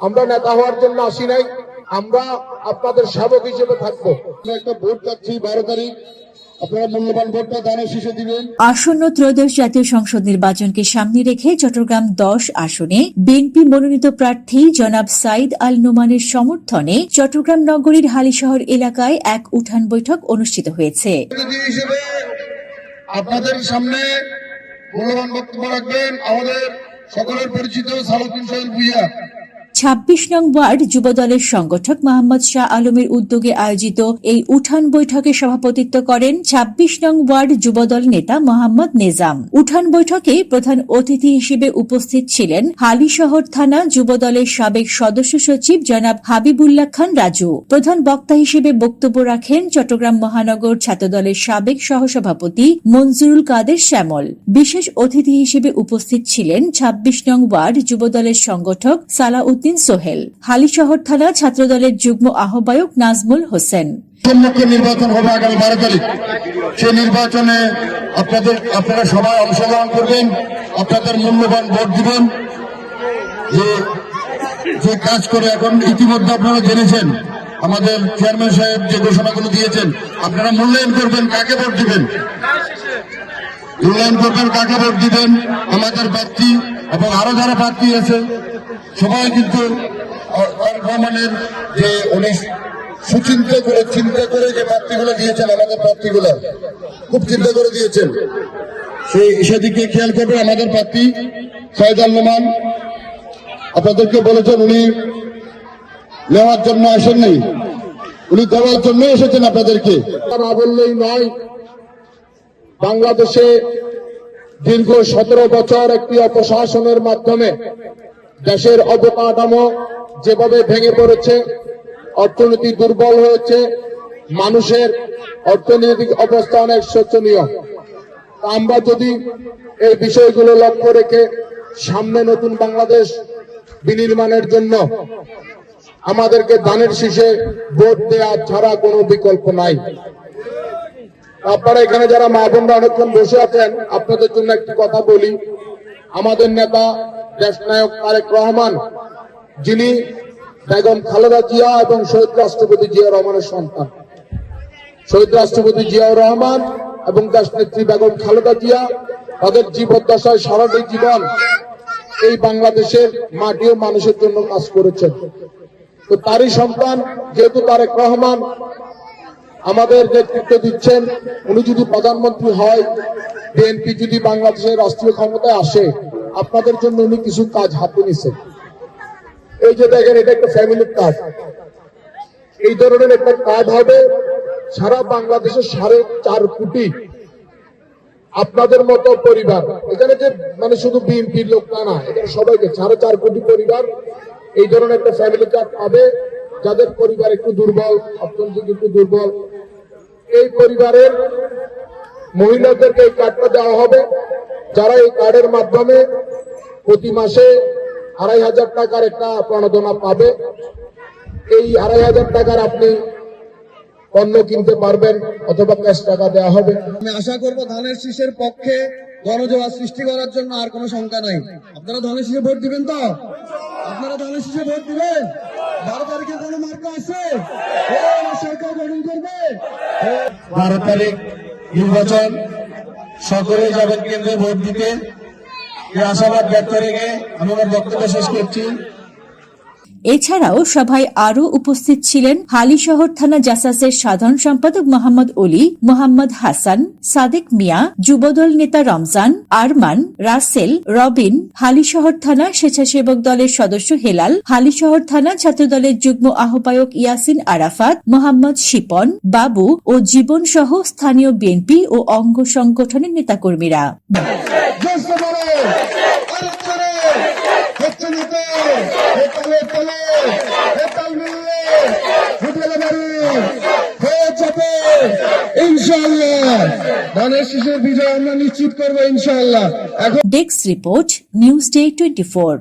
আমরা নেতা হওয়ার জন্য আসি নাই, আমরা আপনাদের সেবক হিসেবে থাকবো। একটা ভোট চাচ্ছি 12 তারিখ, আপনারা মূল্যবান ভোটটা দানের শীষে দিবেন। আসন্ন ত্রয়োদশ জাতীয় সংসদ নির্বাচনকে সামনে রেখে চট্টগ্রাম 10 আসনে বিএনপি মনোনীত প্রার্থী জনাব সাইদ আল নোমানের সমর্থনে চট্টগ্রাম নগরীর হালিশহর এলাকায় এক উঠান বৈঠক অনুষ্ঠিত হয়েছে। আপনাদের সামনে মূল্যবান বক্তব্য রাখবেন আমাদের সকলের পরিচিত সালাউদ্দিন সোহেল ভূঁইয়া। 26 নং ওয়ার্ড যুবদলের সংগঠক মোহাম্মদ শাহ আলমের উদ্যোগে আয়োজিত এই উঠান বৈঠকে সভাপতিত্ব করেন 26 নং ওয়ার্ড যুবদল নেতা মোহাম্মদ নেজাম। উঠান বৈঠকে প্রধান অতিথি হিসেবে উপস্থিত ছিলেন হালিশহর থানা যুবদলের সাবেক সদস্য সচিব জনাব হাবিবুল্লাহ খান রাজু। প্রধান বক্তা হিসেবে বক্তব্য রাখেন চট্টগ্রাম মহানগর ছাত্রদলের সাবেক সহসভাপতি মনজুরুল কাদের শ্যামল। বিশেষ অতিথি হিসেবে উপস্থিত ছিলেন 26 নং ওয়ার্ড যুবদলের সংগঠক সালাউদ্দিন সোহেল, হালিশহর থানা ছাত্রদলের যুগ্ম আহ্বায়ক নাজমুল হোসেন। নির্বাচন হবে আগামী 12 তারিখ। সেই নির্বাচনে আপনারা সবাই অংশগ্রহণ করবেন, আপনাদের মূল্যবান ভোট দিবেন। যে কাজ করে এখন ইতিমধ্যে আপনারা জেনেছেন, আমাদের চেয়ারম্যান সাহেব যে ঘোষণাগুলো দিয়েছেন, আপনারা মূল্যায়ন করবেন কাকে ভোট দিবেন, আমাদের প্রার্থী এবং আরো যারা প্রার্থী আছে সবাই কিন্তু রহমানের যে উনি চিন্তা করে যে প্রার্থীগুলো দিয়েছেন, আমাদের প্রার্থীগুলো খুব চিন্তা করে দিয়েছেন, সেদিকে খেয়াল করবে। আমাদের প্রার্থী সাইদ আল নোমান আপনাদেরকে বলেছেন উনি নেওয়ার জন্য আসেননি, উনি দেওয়ার জন্য এসেছেন আপনাদেরকে। না বললেই নয়, বাংলাদেশে দীর্ঘ 17 বছর একটি অপশাসনের মাধ্যমে দেশের অবকাঠামো যেভাবে ভেঙে পড়েছে, অর্থনীতি দুর্বল হয়েছে, মানুষের অর্থনৈতিক অবস্থা অনেক শোচনীয়। আমরা যদি এই বিষয়গুলো লক্ষ্য রেখে সামনে নতুন বাংলাদেশ বিনির্মাণের জন্য আমাদেরকে ধানের শীষে ভোট দেওয়া ছাড়া কোনো বিকল্প নাই। আপনারা এখানে যারা মা বোনরা অনেকক্ষণ বসে আছেন, আপনাদের জন্য একটি কথা বলি। আমাদের নেতা দেশনায়ক তারেক রহমান, যিনি বেগম খালেদা জিয়া এবং শহীদ রাষ্ট্রপতি জিয়া রহমানের সন্তান, শহীদ রাষ্ট্রপতি জিয়াউর রহমান এবং দেশনেত্রী বেগম খালেদা জিয়া তাদের জীবদ্দশায় সারাটি জীবন এই বাংলাদেশের মাটি ও মানুষের জন্য কাজ করেছেন। তো তারই সন্তান যেহেতু তারেক রহমান আমাদের নেতৃত্ব দিচ্ছেন, উনি যদি প্রধানমন্ত্রী হয়, বিএনপি যদি বাংলাদেশের রাষ্ট্রীয় ক্ষমতায় আসে, আপনাদের জন্য উনি কিছু কাজ হাতে নিছেন। এই যে দেখেন, এটা একটা ফ্যামিলির কাজ। এই ধরনের একটা কাজ হবে সারা বাংলাদেশের 4.5 কোটি আপনাদের মতো পরিবার, এখানে যে মানে শুধু বিএনপির লোক না, এখানে সবাইকে 4.5 কোটি পরিবার এই ধরনের একটা ফ্যামিলি কার্ড পাবে, যাদের পরিবার একটু দুর্বল, অর্থনৈতিক একটু দুর্বল। এই পরিবারের মহিলাদেরকে এই কার্ডটা দেওয়া হবে, যারা এই কার্ডের মাধ্যমে প্রতি মাসে 2,500 টাকার একটা প্রণোদনা পাবে। এই 2,500 টাকার আপনি পণ্য কিনতে পারবেন অথবা ক্যাশ টাকা দেওয়া হবে। আমি আশা করব ধানের শীষের পক্ষে গণজোয়ার সৃষ্টি করার জন্য আর কোনো শঙ্কা নাই। আপনারা ধানের শীষে ভোট দিবেন তো? আপনারা ধানের শীষে ভোট দিবেন? 12 তারিখে কোনো মার্কা আছে? সরকার গঠন করবে। 12 তারিখ নির্বাচন, সকলে যাবেন কেন্দ্রে ভোট দিতে। এই আশাবাদ ব্যক্ত রেখে আমি আমার বক্তব্য শেষ করছি। এছাড়াও সভায় আরও উপস্থিত ছিলেন হালিশহর থানা জাসাসের সাধারণ সম্পাদক মোহাম্মদ অলি, মোহাম্মদ হাসান, সাদেক মিয়া, যুবদল নেতা রমজান, আরমান, রাসেল, রবিন, হালিশহর থানা স্বেচ্ছাসেবক দলের সদস্য হেলাল, হালিশহর থানা ছাত্রদলের যুগ্ম আহ্বায়ক ইয়াসিন আরাফাত, মোহাম্মদ শিপন, বাবু ও জীবন সহ স্থানীয় বিএনপি ও অঙ্গ সংগঠনের নেতাকর্মীরা। ইনশাআল্লাহ ধানের শীষের বিজয় আমরা নিশ্চিত করবো ইনশাআল্লাহ। Desk report, news day 24।